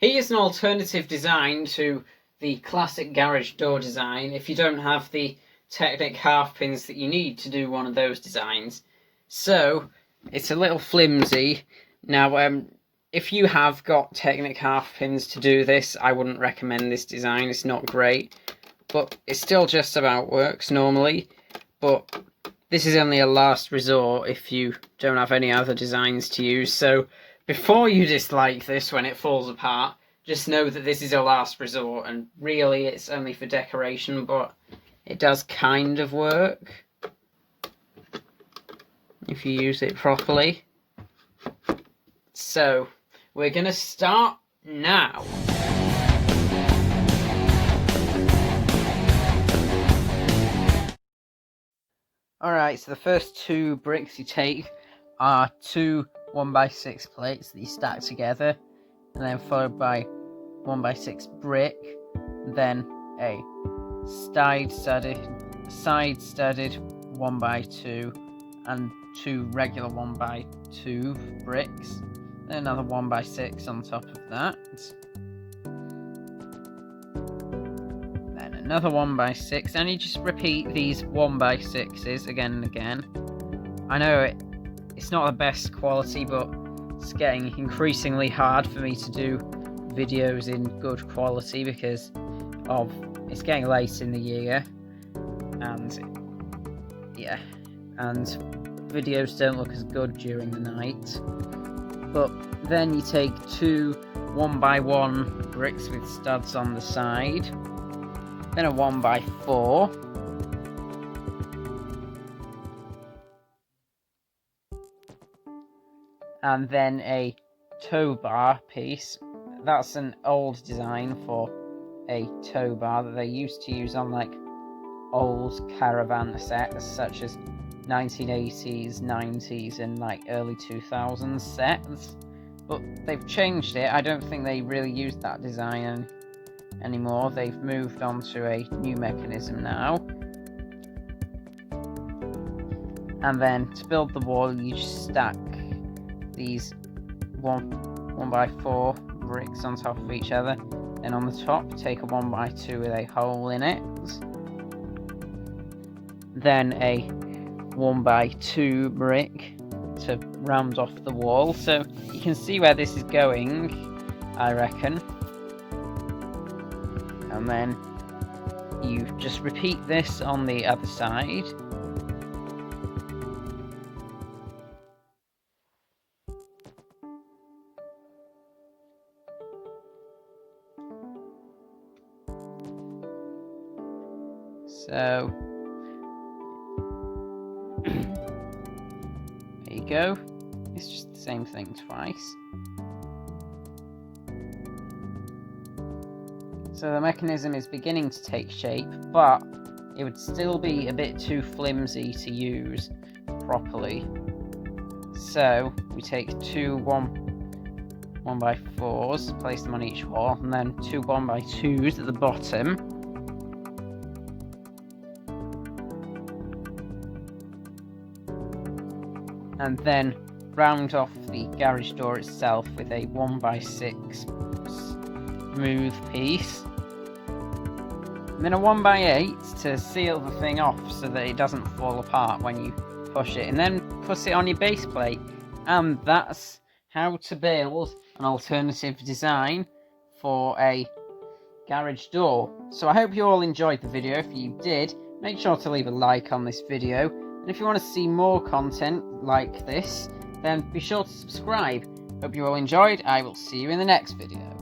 Here's an alternative design to the classic garage door design if you don't have the Technic half pins that you need to do one of those designs. So it's a little flimsy. Now if you have got Technic half pins to do this, I wouldn't recommend this design. It's not great, but it still just about works normally. But this is only a last resort if you don't have any other designs to use. So before you dislike this when it falls apart, just know that this is a last resort, and really it's only for decoration, but it does kind of work if you use it properly. So we're going to start now. Alright, so the first two bricks you take are two 1x6 plates that you stack together, and then followed by 1x6 brick, then a side-studded 1x2 and two regular 1x2 bricks, then another 1x6 on top of that, then another 1x6, and you just repeat these 1x6s again and again. I know it's not the best quality, but it's getting increasingly hard for me to do videos in good quality because it's getting late in the year, and videos don't look as good during the night. But then you take two 1x1 bricks with studs on the side, then a 1x4, and then a tow bar piece. That's an old design for a tow bar that they used to use on like old caravan sets such as 1980s, 90s and like early 2000s sets, but they've changed it. I don't think they really use that design anymore. They've moved on to a new mechanism now. And then to build the wall, you just stack these 1x4 bricks on top of each other. Then on the top, take a 1x2 with a hole in it. Then a 1x2 brick to round off the wall. So you can see where this is going, I reckon. And then you just repeat this on the other side. So there you go. It's just the same thing twice. So the mechanism is beginning to take shape, but it would still be a bit too flimsy to use properly. So we take two 1x4s, place them on each wall, and then two 1x2s at the bottom. And then round off the garage door itself with a 1x6 smooth piece. And then a 1x8 to seal the thing off so that it doesn't fall apart when you push it. And then put it on your base plate. And that's how to build an alternative design for a garage door. So I hope you all enjoyed the video. If you did, make sure to leave a like on this video. And if you want to see more content like this, then be sure to subscribe. Hope you all enjoyed. I will see you in the next video.